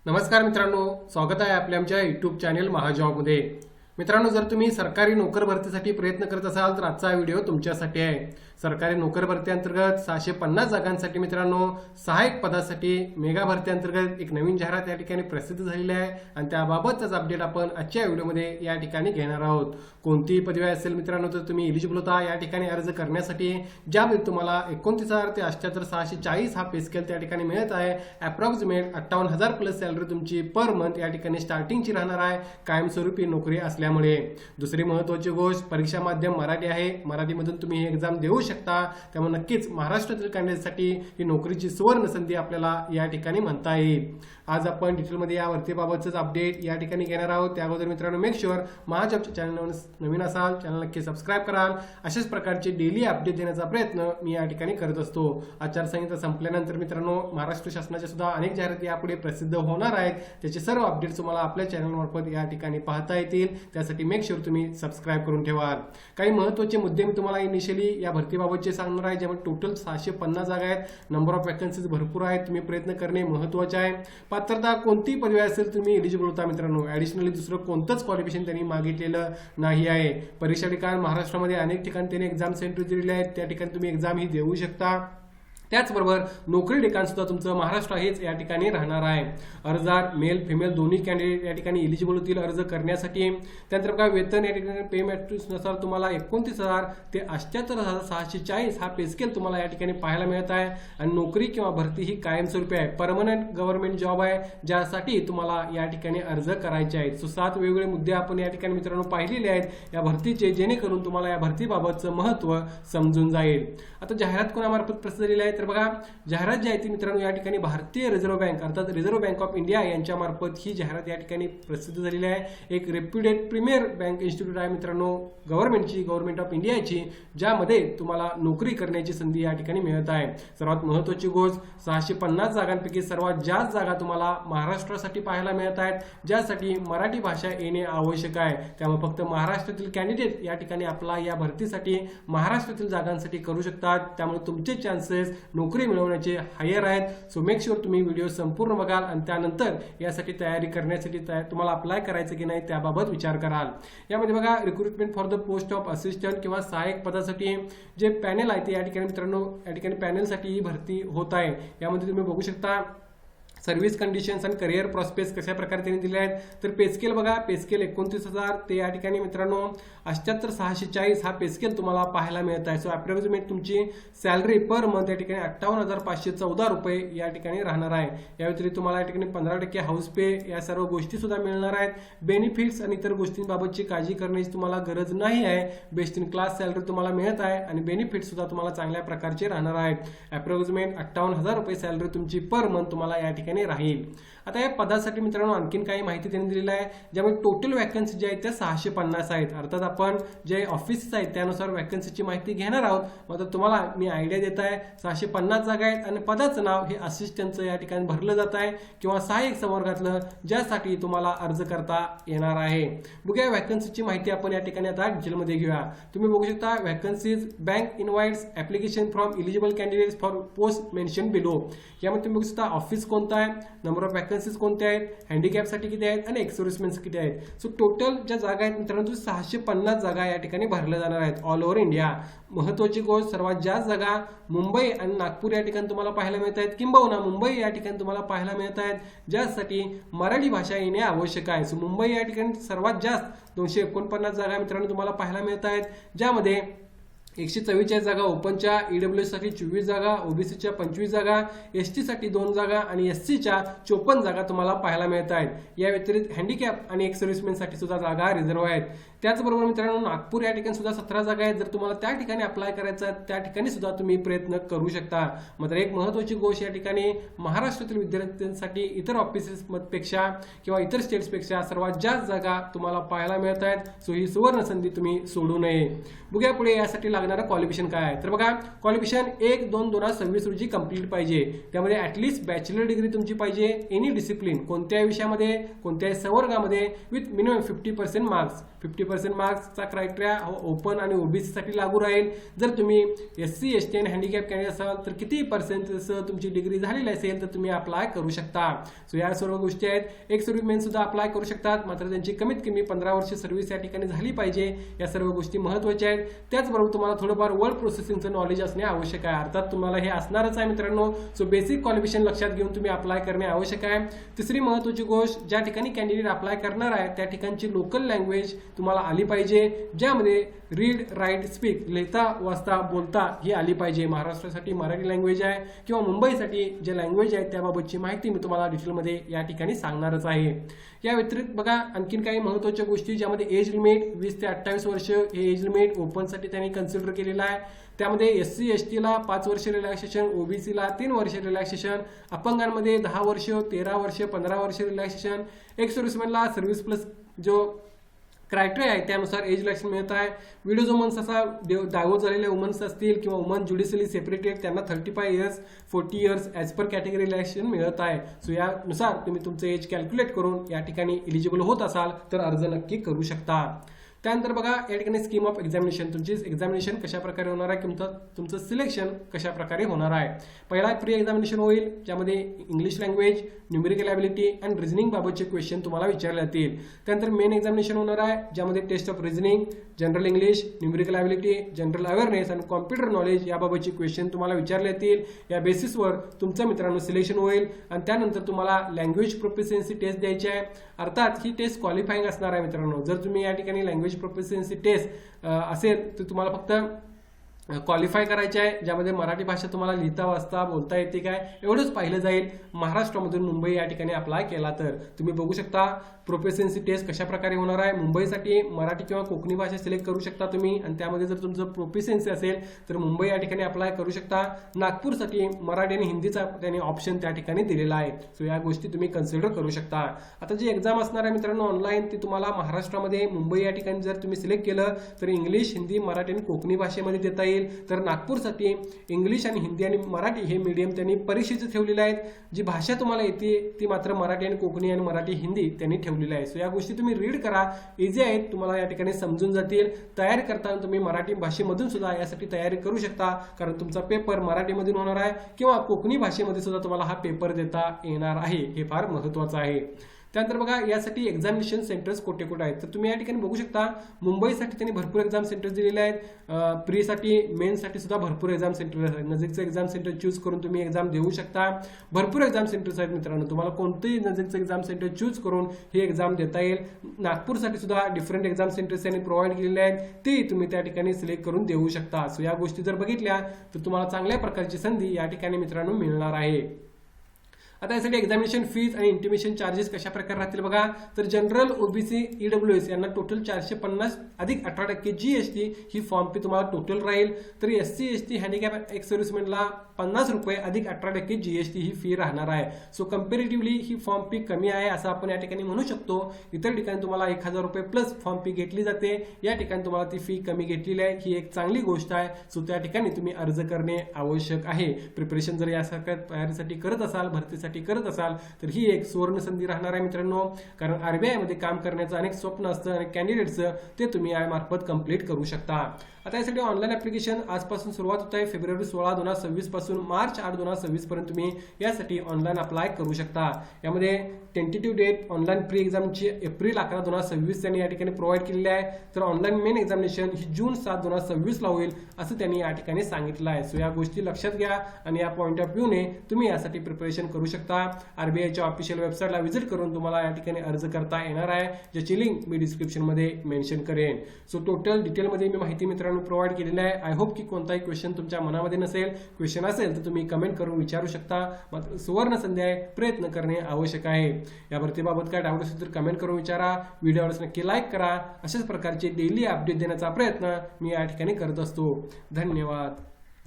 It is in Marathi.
नमस्कार मित्रांनो, स्वागत आहे आपल्या आमच्या यूट्यूब चॅनल महाजॉबमध्ये। मित्रांनो, जर तुम्ही सरकारी नोकर भरतीसाठी प्रयत्न करत असाल तर आजचा व्हिडिओ तुमच्यासाठी आहे। सरकारी नोकर भरती अंतर्गत 650 जागांसाठी मित्रांनो सहाय्यक पदासाठी मेगा भरती अंतर्गत एक नवीन जाहिरात या ठिकाणी प्रसिद्ध झालेली आहे आणि त्याबाबतच अपडेट आपण आजच्या व्हिडिओमध्ये या ठिकाणी घेणार आहोत। कोणतीही पदवी असेल मित्रांनो तर तुम्ही एलिजिबल होता या ठिकाणी अर्ज करण्यासाठी, ज्यामध्ये तुम्हाला 29,000 ते 78,640 हा पे स्केल त्या ठिकाणी मिळत आहे। अप्रॉक्सिमेट 58,000 प्लस सॅलरी तुमची पर मंथ या ठिकाणी स्टार्टिंगची राहणार आहे, कायमस्वरूपी नोकरी असल्यामुळे। दुसरी महत्त्वाची गोष्ट, परीक्षा माध्यम मराठी आहे, मराठीमधून तुम्ही ही एक्झाम देऊ शकता, त्यामुळे नक्कीच महाराष्ट्रातील कॅन्डिडेटसाठी ही नोकरीची सुवर्ण संधी आपल्याला या ठिकाणी म्हणता येईल। आज आपण डिटेलमध्ये या भरतीबाबतच अपडेट या ठिकाणी घेणार आहोत। त्या अगोदर मित्रांनो मेक शुअर महाजॉबच्या चॅनलवर नवीन असाल चॅनल नक्की सबस्क्राइब कराल। अशाच प्रकारचे डेली अपडेट देण्याचा प्रयत्न मी या ठिकाणी करत असतो। आचारसंहिता संपल्यानंतर मित्रांनो महाराष्ट्र शासनाच्या सुद्धा अनेक जाहिराती यापुढे प्रसिद्ध होणार आहेत, त्याचे सर्व अपडेट्स तुम्हाला आपल्या चॅनल मार्फत या ठिकाणी पाहता येतील। त्यासाठी मेक शुअर तुम्ही सबस्क्राइब करून ठेवा। काही महत्त्वाचे मुद्दे मी तुम्हाला इनिशियली या भरतीबाबतचे सांगणार आहे, ज्यामध्ये टोटल 650 जागा आहेत, नंबर ऑफ वॅकन्सीज भरपूर आहेत, तुम्ही प्रयत्न करणे महत्त्वाचे आहे। पात्रता कोणती पदवी असेल तुम्ही एलिजिबल होता मित्रांनो, ॲडिशनली दुसरं कोणतंच क्वालिफिकेशन त्यांनी मागितलेलं नाही आहे। परीक्षा ठिकाण महाराष्ट्रामध्ये अनेक ठिकाणी त्यांनी एक्झाम सेंटर दिलेले आहेत, त्या ठिकाणी तुम्ही एक्झाम ही देऊ शकता। त्याचबरोबर नोकरी ठिकाण सुद्धा तुमचं महाराष्ट्र हेच या ठिकाणी राहणार आहे। अर्जदार मेल फिमेल दोन्ही कॅन्डिडेट या ठिकाणी एलिजिबल होतील अर्ज करण्यासाठी। त्यानंतर बघा वेतन या ठिकाणी पे मॅट्रिक्सनुसार तुम्हाला 29,000 ते 78,640 हा पे स्केल तुम्हाला या ठिकाणी पाहायला मिळत आहे आणि नोकरी किंवा भरती ही कायमस्वरूपी आहे, परमनंट गव्हर्नमेंट जॉब आहे, ज्यासाठी तुम्हाला या ठिकाणी अर्ज करायचे आहेत। 7 वेगवेगळे मुद्दे आपण या ठिकाणी मित्रांनो पाहिलेले आहेत या भरतीचे, जेणेकरून तुम्हाला या भरतीबाबतचं महत्त्व समजून जाईल। आता जाहिरात कोणामार्फत प्रसिद्ध झालेली आहे तर बघा, जाहिरात जी आहे ती मित्रांनो या ठिकाणी भारतीय रिझर्व्ह बँक अर्थात रिझर्व्ह बँक ऑफ इंडिया यांच्या मार्फत ही जाहिरात या ठिकाणी प्रसिद्ध झालेली आहे। एक रेप्युटेड प्रीमियर बँक इन्स्टिट्यूट आहे मित्रांनो गव्हर्नमेंट ऑफ इंडियाची, ज्यामध्ये तुम्हाला नोकरी करण्याची संधी या ठिकाणी मिळत आहे। सर्वात महत्त्वाची गोष्ट, 650 जागांपैकी सर्वात जास्त जागा तुम्हाला महाराष्ट्रासाठी पाहायला मिळत आहेत, ज्यासाठी मराठी भाषा येणे आवश्यक आहे। त्यामुळे फक्त महाराष्ट्रातील कॅन्डिडेट या ठिकाणी अप्लाय या भरतीसाठी महाराष्ट्रातील जागांसाठी करू शकतात, त्यामुळे तुमचे चान्सेस नोकरी मिळवण्याचे हायर आहेत। सो मेक शुअर तुम्ही व्हिडिओ संपूर्ण बघाल आणि त्यानंतर यासाठी तयारी करण्यासाठी तुम्हाला अप्लाय करायचं की नाही त्याबाबत विचार कराल। यामध्ये बघा, recruitment for the post of assistant किंवा सहाय्यक पदासाठी जे पॅनेल आहे ते या ठिकाणी मित्रांनो या ठिकाणी पॅनेलसाठी ही भरती होत आहे। यामध्ये तुम्ही बघू शकता सर्व्हिस कंडिशन्स आणि करिअर प्रॉस्पेक्ट्स कशा प्रकारे त्यांनी दिले आहेत। तर पे स्केल बघा, पे स्केल 29,000 ते या ठिकाणी मित्रांनो 78,640 हा पे स्केल तुम्हाला पाहायला मिळत आहे। सो अप्रॉक्सिमेट तुमची सॅलरी पर मंथ या ठिकाणी 58,514 रुपये या ठिकाणी राहणार आहे। या व्यतिरिक्त तुम्हाला या ठिकाणी 15% हाऊस पे या सर्व गोष्टी सुद्धा मिळणार आहेत। बेनिफिट्स आणि इतर गोष्टींबाबतची काळजी करण्याची तुम्हाला गरज नाही आहे। बेस्ट इन क्लास सॅलरी तुम्हाला मिळत आहे आणि बेनिफिट सुद्धा तुम्हाला चांगल्या प्रकारचे राहणार आहेत। अप्रॉक्सिमेट 58,000 रुपये सॅलरी तुमची पर मंथ तुम्हाला या ठिकाणी राहील। आता या पदासाठी मित्रांनो आणखीन काही माहिती त्यांनी दिलेली आहे, ज्यामध्ये टोटल वॅकन्सी ज्या आहेत त्या 650 आहेत। अर्थात आपण जे ऑफिसेस आहेत त्यानुसार वॅकन्सीची माहिती घेणार आहोत, मात्र तुम्हाला मी आयडिया देत आहे 650 जागा आहेत आणि पदाचं नाव हे असिस्टंटचं या ठिकाणी भरलं जात आहे किंवा सहाय्यक संवर्गातलं, ज्यासाठी तुम्हाला अर्ज करता येणार आहे। बघूया वॅकन्सीची माहिती आपण या ठिकाणी आता डिटेलमध्ये घेऊया। तुम्ही बघू शकता vacancies bank invites application from eligible candidates for post mention below. यामध्ये तुम्ही बघू शकता ऑफिस कोणता आहे, नंबर ऑफ वॅकन्सीज कोणते आहेत, हँडिकॅपसाठी किती आहेत आणि एक्स सर्व्हिसमेन्स किती आहेत। सो टोटल ज्या जागा आहेत मित्रांनो 650 जागा या ठिकाणी भरल्या जाणार आहेत ऑल ओव्हर इंडिया। महत्त्वाची गोष्ट, सर्वात जास्त जागा मुंबई आणि नागपूर या ठिकाणी तुम्हाला पाहायला मिळत आहेत, किंबहुना मुंबई या ठिकाणी तुम्हाला पाहायला मिळत आहेत, ज्यासाठी मराठी भाषा येणे आवश्यक आहे। सो मुंबई या ठिकाणी सर्वात जास्त 249 जागा मित्रांनो तुम्हाला पाहायला मिळत आहेत, ज्यामध्ये 144 जागा ओपनच्या, ईडब्ल्यूएस साठी 24 जागा, ओबीसीच्या 25 जागा, एसटी साठी 2 जागा आणि एससीच्या 54 जागा तुम्हाला पाहायला मिळत आहेत। या व्यतिरिक्त हँडिकॅप आणि एक्स सर्व्हिसमेन साठी सुद्धा जागा रिझर्व्ह आहेत। त्याचबरोबर मित्रांनो नागपूर या ठिकाणी सुद्धा 17 जागा आहेत, जर तुम्हाला त्या ठिकाणी अप्लाय करायचं आहे त्या ठिकाणी सुद्धा तुम्ही प्रयत्न करू शकता। मात्र एक महत्त्वाची गोष्ट, या ठिकाणी महाराष्ट्रातील विद्यार्थ्यांसाठी इतर ऑफिसेसपेक्षा किंवा इतर स्टेट्सपेक्षा सर्वात जास्त जागा तुम्हाला पाहायला मिळत आहेत। सो ही सुवर्ण संधी तुम्ही सोडू नये। बघूया पुढे यासाठी लागणार लागणारं क्वालिफिकेशन काय आहे तर बघा क्वालिफिकेशन 1/2/2026 रोजी कंप्लीट पाहिजे. त्यामध्ये ऍटलीस्ट बॅचलर डिग्री तुमची पाहिजे एनी डिसिप्लिन कोणत्याही विषयामध्ये कोणत्याही संवर्गामध्ये विथ मिनिमम 50% मार्क्स. 50% मार्क्सचा क्रायटेरिया ओपन आणि ओबीसी साठी लागू राहील. जर तुम्ही SC ST आणि हँडिकॅप कॅन्डिडेट असाल तर किती पर्सेंटेजसह तुमची डिग्री झालेली असेल तर तुम्ही अप्लाय करू शकता. सो या सर्व गोष्टी आहेत. एक सर्व्हिसमॅन सुद्धा अप्लाय करू शकतात मात्र त्यांची कमीत कमी 15 वर्ष सर्व्हिस या ठिकाणी झाली पाहिजे. या सर्व गोष्टी महत्त्वाच्या आहेत. त्याचबरोबर तुम्हाला थोडंफार वर्ड प्रोसेसिंगचं नॉलेज असणे आवश्यक आहे. अर्थात तुम्हाला हे असणारच आहे मित्रांनो. सो बेसिक क्वालिफिकेशन लक्षात घेऊन तुम्ही अप्लाय करणे आवश्यक आहे. तिसरी महत्त्वाची गोष्ट ज्या ठिकाणी कॅन्डिडेट अप्लाय करणार आहे त्या ठिकाणची लोकल लँग्वेज तुम्हाला आली पाहिजे ज्यामध्ये रीड राईट स्पीक लिहिता वाचता बोलता ही आली पाहिजे. महाराष्ट्रासाठी मराठी लँग्वेज आहे किंवा मुंबईसाठी जे लँग्वेज आहे त्याबाबतची माहिती मी तुम्हाला डिटेलमध्ये या ठिकाणी सांगणारच आहे. या व्यतिरिक्त बघा आणखीन काही महत्त्वाच्या गोष्टी ज्यामध्ये एज लिमिट 20 ते 28 वर्ष हे एज लिमिट ओपनसाठी त्यांनी कन्सिडर केलेलं आहे. त्यामध्ये SC ST ला 5 वर्ष रिलॅक्सेशन, OBC ला 3 वर्ष रिलॅक्सेशन, अपंगांमध्ये 10 वर्ष 13 वर्ष 15 वर्ष रिलॅक्सेशन, एक सर्व्हिसमॅनला सर्व्हिस प्लस जो क्रायटेरिया आहे त्यानुसार एज रिलॅक्सेशन मिळत आहे. विडोज वुमन्स असा डायव्होर्स झालेले वुमन्स असतील किंवा वुमन ज्युडिशियली सेपरेटेड त्यांना 35 years 40 years as per category relaxation मिळत आहे. सो यानुसार तुम्ही तुमचं एज कॅल्क्युलेट करून या ठिकाणी एलिजिबल होत असाल तर अर्ज नक्की करू शकता. त्यानंतर बघा या ठिकाणी स्कीम ऑफ एक्झामिनेशन तुमची एक्झामिनेशन कशा प्रकारे होणार आहे तुमचं सिलेक्शन कशा प्रकारे होणार आहे. पहिला प्री एक्झामिनेशन होईल ज्यामध्ये इंग्लिश लँग्वेज, न्यूमेरिकल ॲबिलिटी आणि रिझनिंग बाबतचे क्वेश्चन तुम्हाला विचारले जातील. त्यानंतर मेन एक्झामिनेशन होणार आहे ज्यामध्ये test of reasoning, general English, numerical ability, general awareness आणि कॉम्प्युटर नॉलेज याबाबतचे क्वेश्चन तुम्हाला विचारले येतील. या बेसिसवर तुमचं मित्रांनो सिलेक्शन होईल आणि त्यानंतर तुम्हाला लँग्वेज प्रोफिशियन्सी टेस्ट द्यायची आहे. अर्थात ही टेस्ट क्वालिफाईंग असणार आहे मित्रांनो. जर तुम्ही या ठिकाणी लँग्वेज प्रोफिशियन्सी टेस्ट असेल तर तुम्हाला फक्त क्वालिफाय करायचे आहे ज्यामध्ये मराठी भाषा तुम्हाला लिहिता वाचता बोलता येते काय एवढंच पाहिलं जाईल. महाराष्ट्रामधून मुंबई या ठिकाणी अप्लाय केला तर तुम्ही बघू शकता प्रोफिशियन्सी टेस्ट कशा प्रकारे होणार आहे. मुंबईसाठी मराठी किंवा कोकणी भाषा सिलेक्ट करू शकता तुम्ही आणि त्यामध्ये जर तुमचं प्रोफिशियन्सी असेल तर मुंबई या ठिकाणी अप्लाय करू शकता. नागपूरसाठी मराठी आणि हिंदीचा त्यांनी ऑप्शन त्या ठिकाणी दिलेला आहे. सो या गोष्टी तुम्ही कन्सिडर करू शकता. आता जी एक्झाम असणार आहे मित्रांनो ऑनलाईन ती तुम्हाला महाराष्ट्रामध्ये मुंबई या ठिकाणी जर तुम्ही सिलेक्ट केलं तर इंग्लिश, हिंदी, मराठी आणि कोकणी भाषेमध्ये देता येईल. तर नागपूरसाठी इंग्लिश आणि हिंदी आणि मराठी हे मीडियम त्यांनी परीक्षेचे ठेवलेले आहेत. जी भाषा तुम्हाला येते ती मात्र मराठी आणि कोकणी आणि मराठी हिंदी त्यांनी ठेवलेली आहे. सो या गोष्टी तुम्ही रीड करा, इझी आहेत, तुम्हाला या ठिकाणी समजून जातील. तयारी करताना तुम्ही मराठी भाषेमधून सुद्धा यासाठी तयारी करू शकता कारण तुमचा पेपर मराठीमधून होणार आहे किंवा कोकणी भाषेमध्ये सुद्धा तुम्हाला हा पेपर देता येणार आहे. हे फार महत्त्वाचं आहे. त्यानंतर बघा यासाठी एक्झामिनेशन सेंटर्स कुठे कुठे आहेत तर तुम्ही या ठिकाणी बघू शकता. मुंबईसाठी त्यांनी भरपूर एक्झाम सेंटर्स दिलेले आहेत. प्रीसाठी मेन्ससाठी सुद्धा भरपूर एक्झाम सेंटर्स आहेत. नजीकचं एक्झाम सेंटर चूज करून तुम्ही एक्झाम देऊ शकता. भरपूर एक्झाम सेंटर्स आहेत मित्रांनो. तुम्हाला कोणतेही नजीकचं एक्झाम सेंटर चूज करून ही एक्झाम देता येईल. नागपूरसाठी सुद्धा डिफरंट एक्झाम सेंटर्स त्यांनी प्रोव्हाइड केलेले आहेत ते तुम्ही त्या ठिकाणी सिलेक्ट करून देऊ शकता. सो या गोष्टी जर बघितल्या तर तुम्हाला चांगल्या प्रकारची संधी या ठिकाणी मित्रांनो मिळणार आहे. आता यासाठी एक्झामिनेशन फीज आणि इंटिमेशन चार्जेस कशा प्रकारे राहतील बघा. तर जनरल, OBC, EWS यांना टोटल 450 अधिक 18% GST ही फॉर्म फी तुम्हाला टोटल राहील. तर SC ST हँडिकॅप एक्स सर्व्हिसमॅनला ₹50 अधिक 18% GST ही फी राहणार आहे. सो कम्पॅरेटिव्हली ही फॉर्म फी कमी आहे असं आपण या ठिकाणी म्हणू शकतो. इतर ठिकाणी तुम्हाला ₹1000 प्लस फॉर्म फी घेतली जाते, या ठिकाणी तुम्हाला ती फी कमी घेतलेली आहे. ही एक चांगली गोष्ट आहे. सो त्या ठिकाणी तुम्ही अर्ज करणे आवश्यक आहे. प्रिपरेशन जर यासारख्या तयारीसाठी करत असाल, भरतीसाठी करत असाल तर ही एक सुवर्ण संधी राहणार आहे मित्रांनो. कारण RBI मध्ये काम करण्याचं अनेक स्वप्न असतं आणि कॅन्डिडेटचं ते तुम्ही यामार्फत कंप्लीट करू शकता. आता यासाठी ऑनलाईन ऍप्लिकेशन आजपासून सुरुवात होत आहे. फेब्रुवारी 16, 2026 पासून मार्च 8, 2026 पर्यंत तुम्ही यासाठी ऑनलाईन अप्लाय करू शकता. यामध्ये टेंटेटिव्ह डेट ऑनलाईन प्री एक्झामची एप्रिल 11, 2026 त्यांनी या ठिकाणी प्रोव्हाइड केलेली आहे. तर ऑनलाईन मेन एक्झामिनेशन ही जून 7, 2026 ला होईल असं त्यांनी या ठिकाणी सांगितलं आहे. सो या गोष्टी लक्षात घ्या आणि या पॉईंट ऑफ व्ह्यूने तुम्ही यासाठी प्रिपरेशन करू शकता. RBIच्या ऑफिशियल वेबसाईटला व्हिजिट करून तुम्हाला या ठिकाणी अर्ज करता येणार आहे, ज्याची लिंक मी डिस्क्रिप्शन मध्ये मेन्शन करेन. सो टोटल डिटेलमध्ये मी माहिती मित्रांनो प्रोव्हाइड केलेली आहे. आय होप की कोणताही क्वेश्चन तुमच्या मनामध्ये नसेल. क्वेश्चन असेल तर तुम्ही कमेंट करून विचारू शकता. मात्र सुवर्ण संधी आहे, प्रयत्न करणे आवश्यक आहे. या भरतीबाबत काय डाऊट असेल तर कमेंट करून विचारा. व्हिडिओवर नक्की लाईक करा. अशाच प्रकारचे डेली अपडेट देण्याचा प्रयत्न मी या ठिकाणी करत असतो. धन्यवाद.